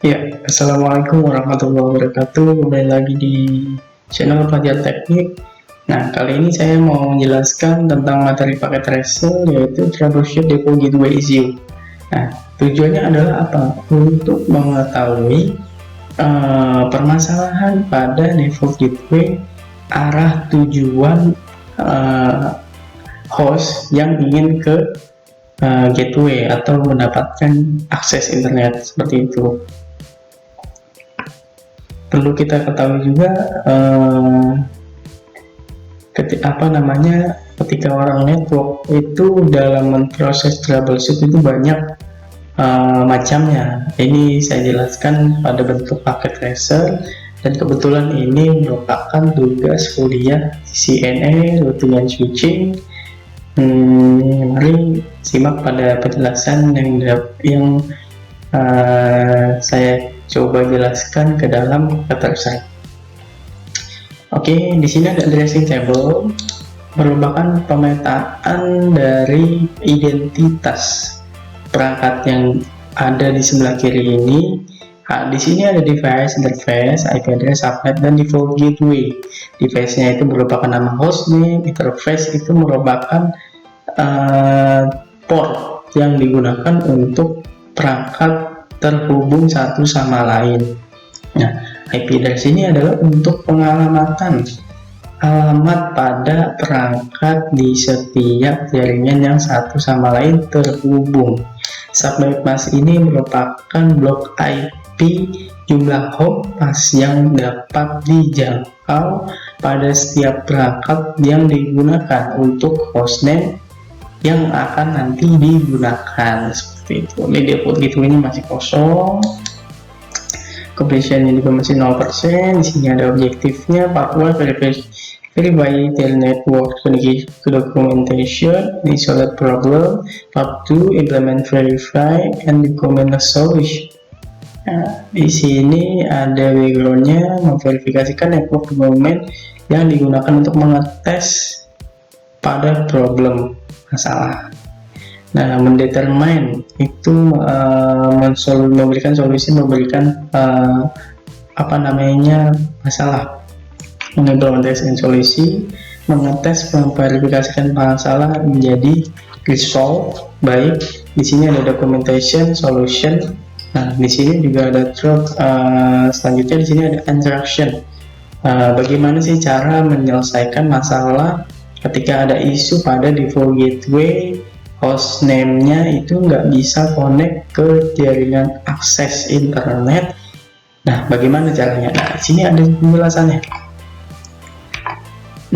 Ya, Assalamualaikum warahmatullahi wabarakatuh. Kembali lagi di channel Pelajar Teknik. Nah, kali ini saya mau menjelaskan tentang materi paket tracer, yaitu troubleshoot default gateway issue. Nah, tujuannya adalah apa? Untuk mengetahui permasalahan pada default gateway, arah tujuan host yang ingin ke gateway atau mendapatkan akses internet seperti itu. Perlu kita ketahui juga ketika orang network itu dalam memproses troubleshoot itu banyak macamnya. Ini saya jelaskan pada bentuk paket tracer, dan kebetulan ini merupakan tugas kuliah CCNA routing and switching. Mari simak pada penjelasan yang saya coba jelaskan ke dalam paket. Oke, di sini ada addressing table, merupakan pemetaan dari identitas perangkat yang ada di sebelah kiri ini. Nah, di sini ada device, interface, IP address, subnet, dan default gateway. Device-nya itu merupakan nama hostname, interface itu merupakan port yang digunakan untuk perangkat terhubung satu sama lain. Nah, IP address ini adalah untuk pengalamatan alamat pada perangkat di setiap jaringan yang satu sama lain terhubung. Subnet mask ini merupakan blok IP jumlah home mask yang dapat dijangkau pada setiap perangkat yang digunakan untuk hostname yang akan nanti digunakan, seperti itu. Ini default gateway-nya masih kosong, completion-nya juga masih 0%. Di sini ada objektifnya, part 1 verify telnet network documentation, isolate problem, part 2 implement verify and document solution. Nah, di sini ada background-nya, memverifikasikan network dokumen yang digunakan untuk mengetes pada problem masalah. Nah, mendetermine itu memberikan solusi, memberikan masalah, mengimplementasikan solusi, mengetes, memverifikasikan masalah menjadi resolve. Baik, di sini ada documentation, solution. Nah, di sini juga ada selanjutnya di sini ada interaction. Bagaimana sih cara menyelesaikan masalah ketika ada isu pada default gateway hostname-nya itu nggak bisa connect ke jaringan akses internet. Nah, bagaimana caranya? Nah, di sini ada penjelasannya.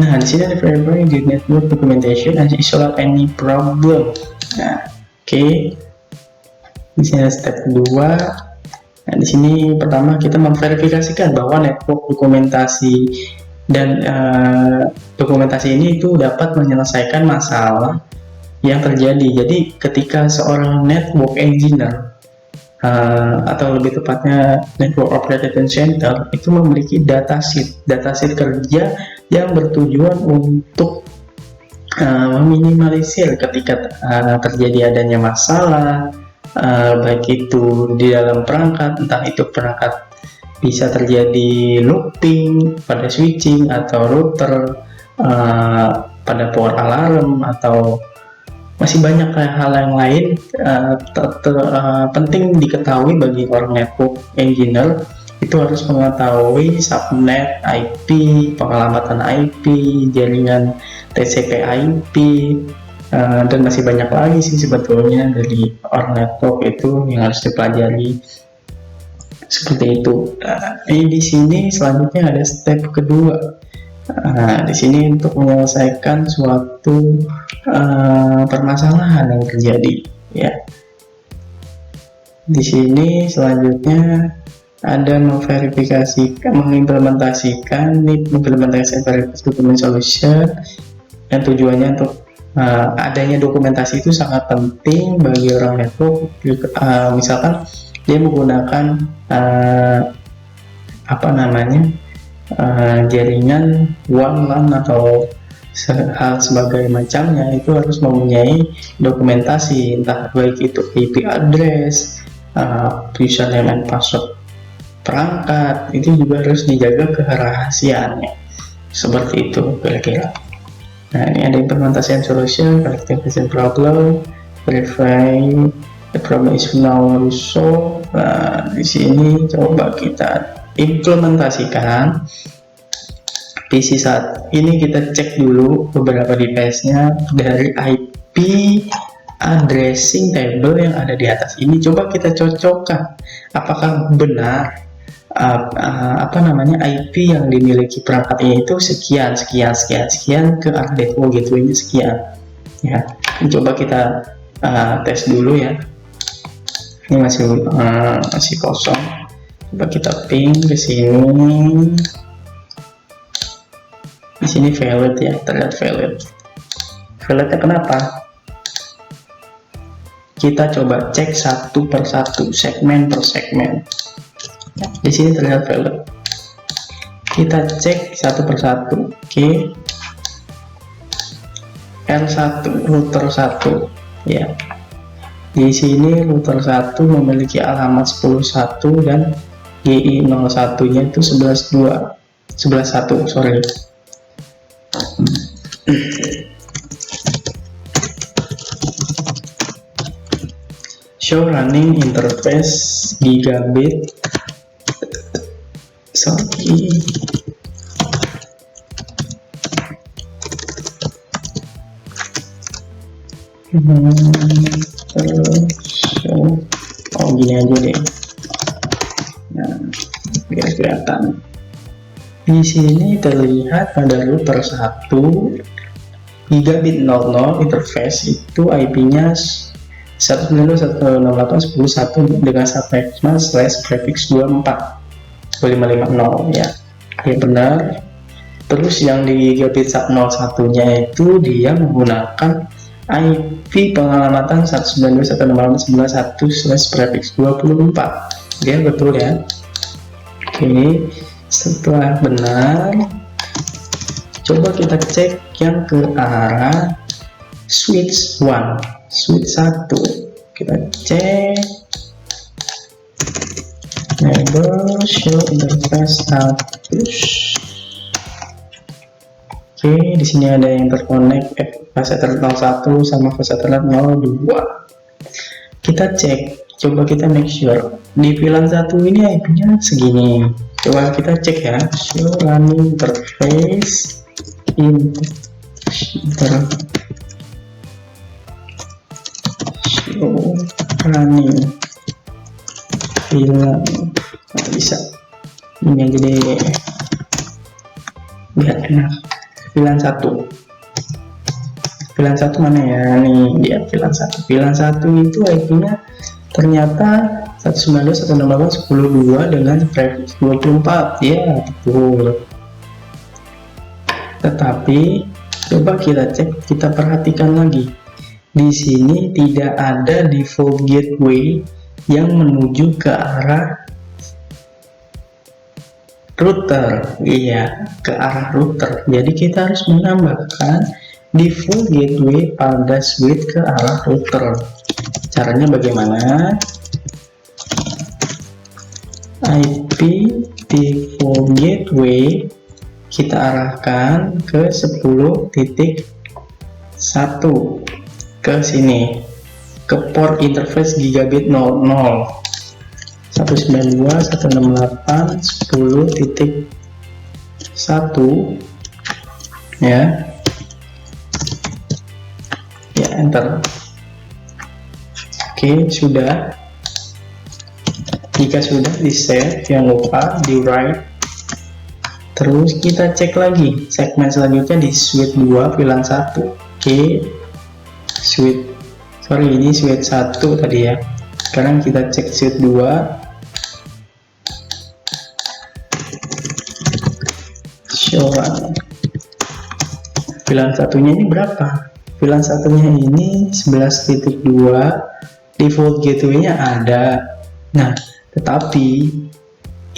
Nah, di sini ada verify the network documentation and isolate any problem. Nah, oke. Di sini ada step 2. Nah, di sini pertama kita memverifikasikan bahwa network dokumentasi dan dokumentasi ini itu dapat menyelesaikan masalah yang terjadi. Jadi ketika seorang network engineer atau lebih tepatnya network operations center itu memiliki datasheet kerja yang bertujuan untuk meminimalisir ketika terjadi adanya masalah, baik itu di dalam perangkat, entah itu perangkat bisa terjadi looping pada switching atau router, pada power alarm, atau masih banyak hal yang lain. Penting diketahui bagi orang network engineer itu harus mengetahui subnet, IP, pengalamatan IP, jaringan TCP/IP, dan masih banyak lagi sih sebetulnya dari orang network itu yang harus dipelajari. Seperti itu. Di sini selanjutnya ada step kedua. Di sini untuk menyelesaikan suatu permasalahan yang terjadi, ya. Di sini selanjutnya ada mengimplementasikan document solution, dan tujuannya untuk adanya dokumentasi itu sangat penting bagi orang network. Misalkan dia menggunakan jaringan WAN atau hal sebagai macamnya, itu harus mempunyai dokumentasi, entah baik itu IP address, username and password perangkat, itu juga harus dijaga kerahasiaannya. Seperti itu kira-kira. Nah, ini ada implementation solution, verification problem, verify the problem is now resolved. Nah, di sini coba kita implementasikan PC saat ini. Kita cek dulu beberapa device-nya dari IP addressing table yang ada di atas ini. Coba kita cocokkan apakah benar IP yang dimiliki perangkat ini itu sekian ke arah network gateway-nya sekian ya. Coba kita tes dulu ya. Ini masih kosong. Coba kita ping ke sini. Di sini valid ya, terlihat valid. Validnya kenapa? Kita coba cek satu per satu, segmen per segmen. Di sini terlihat valid. Kita cek satu per satu. Oke. R1 router 1 ya. Di sini router 1 memiliki alamat 10.1 dan GI01-nya itu 11.1, sorry. Show running interface gigabit. Sorry. Gini aja deh. Nah, biar kelihatan. Di sini terlihat pada router 1 gigabit 00 interface itu IP-nya 192.168.10.1 dengan subnetnya/prefix 24.550 ya. Ya benar. Terus yang di gigabit 01-nya itu dia menggunakan IP pengalamatan 192.168.11.1/prefix 24. Dia betul ya. Oke, setelah benar, coba kita cek yang ke arah switch 1. Switch 1 kita cek enable show interface status. Oke, di sini ada yang terkonek fase ethernet 01 sama fase ethernet 02. Kita cek, coba kita make sure di VLAN 1 ini IP-nya segini. Coba kita cek ya, show running interface show running VLAN. Nggak bisa, ini aja deh biar enak. VLAN 1 mana ya, nih dia VLAN 1. VLAN 1 itu IP-nya ternyata 192.168.10.2 dengan prefix 24 ya, betul. Tetapi coba kita cek, kita perhatikan lagi. Di sini tidak ada default gateway yang menuju ke arah router, iya, ke arah router. Jadi kita harus menambahkan default gateway pada switch ke arah router. Caranya bagaimana? IP default gateway kita arahkan ke 10.1 ke sini, ke port interface gigabit 00 192.168.10.1 ya. Ya, enter. Oke, sudah. Jika sudah di save, jangan lupa di write. Terus kita cek lagi segmen selanjutnya di switch 2 VLAN 1. Oke, ini switch 1 tadi ya. Sekarang kita cek switch 2. Show VLAN 1-nya ini berapa? VLAN 1-nya ini 11.2, default gateway-nya ada. Nah, tetapi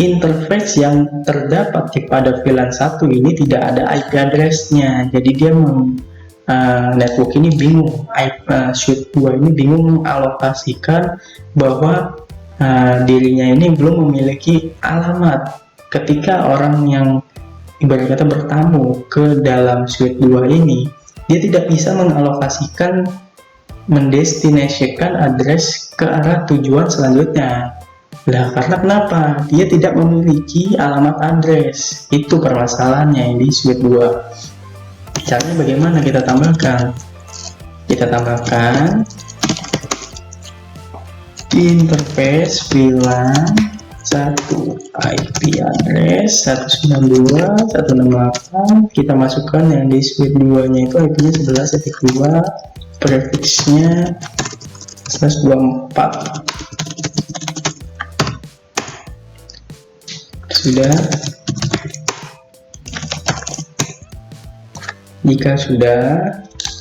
interface yang terdapat pada VLAN 1 ini tidak ada IP address-nya. Jadi dia network ini bingung, switch 2 ini bingung mengalokasikan bahwa dirinya ini belum memiliki alamat. Ketika orang yang ibarat kata bertamu ke dalam suite 2 ini, dia tidak bisa mendestinasikan address ke arah tujuan selanjutnya. Nah, karena kenapa? Dia tidak memiliki alamat address. Itu permasalahannya di suite 2. Caranya bagaimana kita tambahkan? Kita tambahkan interface VLAN 1 IP address 192.168. Kita masukkan yang di suite 2 nya itu IP nya 11.2, prefixnya 124. Sudah. Jika sudah,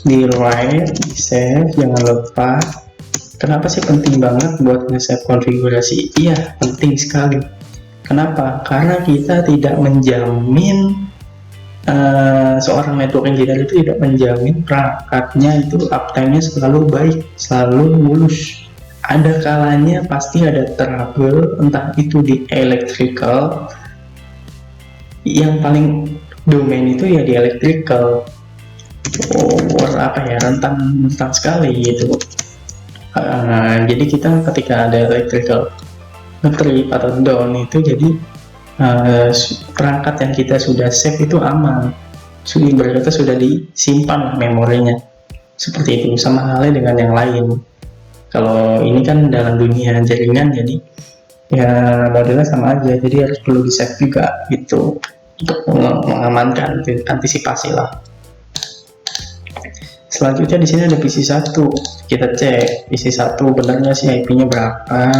di write, di save, jangan lupa. Kenapa sih penting banget buat nge-save konfigurasi? Iya, penting sekali. Kenapa? Karena kita tidak menjamin seorang network engineer itu tidak menjamin perangkatnya itu uptime-nya selalu baik, selalu mulus. Ada kalanya pasti ada trouble, entah itu di electrical. Yang paling domain itu ya di electrical. Rentan sekali gitu. Jadi kita ketika ada electrical nge-trip atau down itu, jadi perangkat yang kita sudah save itu aman, berarti sudah disimpan memorinya. Seperti itu, sama halnya dengan yang lain. Kalau ini kan dalam dunia jaringan, jadi ya modelnya sama aja, jadi harus perlu di save juga gitu untuk mengamankan, antisipasi lah. Selanjutnya di sini ada PC1. Kita cek PC1 benar nggak sih IP-nya berapa.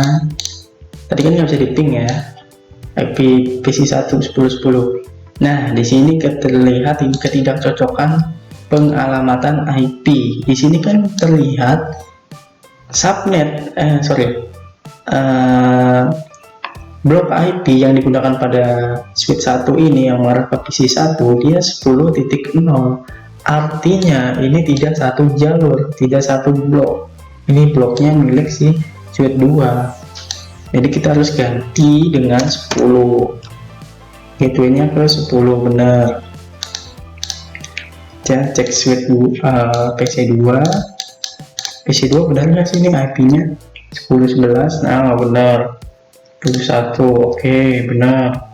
Tadi kan nggak bisa di ping ya, IP PC1 1010. Nah, di sini terlihat ketidakcocokan pengalamatan IP. Di sini kan terlihat blok IP yang digunakan pada suite 1 ini yang mengarah ke PC1 dia 10.0. Artinya ini tidak satu jalur, tidak satu blok. Ini bloknya milik si suite 2. Jadi kita harus ganti dengan 10. Gateway-nya ke 10 benar. Cek suite PC2. PC2 benar nggak sih ini IP-nya 10.11? Nah, benar. 21, oke, benar.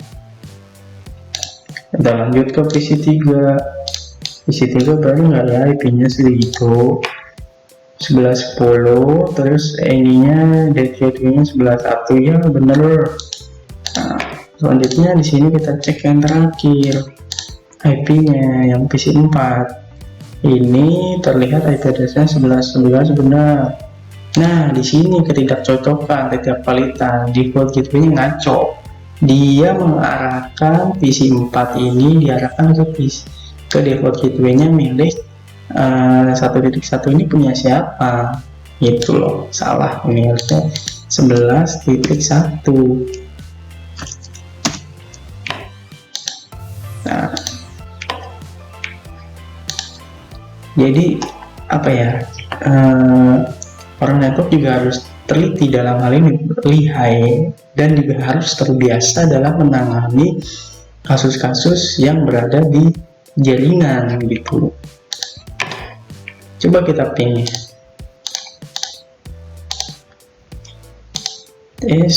Kita lanjut ke PC3. PC3 baru nggak ya IP-nya segitu 11.10, terus ininya gateway-nya 11.1, ya bener. Nah, selanjutnya di sini kita cek yang terakhir, IP-nya yang PC4. Ini terlihat IP address-nya 11.11 benar. Nah, di sini ketidakcocokan, ketidakvalidan, default gateway-nya ngaco. Dia mengarahkan PC4 ini diarahkan ke default gateway-nya milik 1.1 ini punya siapa? Gitu loh, salah. Ini harusnya 11.1. Nah, jadi apa ya, orang network juga harus teliti dalam hal ini, lihai, dan juga harus terbiasa dalam menangani kasus-kasus yang berada di jaringan gitu. Coba kita ping tes,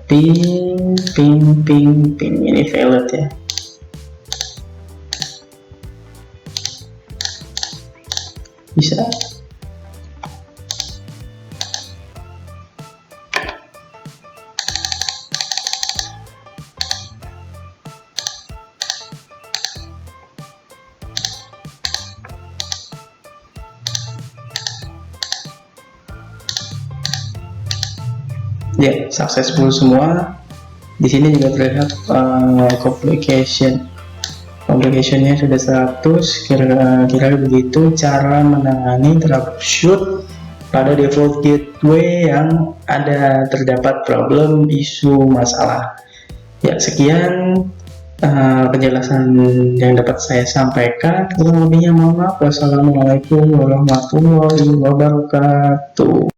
ping ini valid ya. Bisa. Ya, successful semua. Di sini juga terlihat complicationnya sudah 100. Kira-kira begitu cara menangani troubleshoot pada default gateway yang terdapat problem, isu, masalah. Ya, sekian penjelasan yang dapat saya sampaikan. Kurang lebihnya mohon maaf. Wassalamualaikum warahmatullahi wabarakatuh.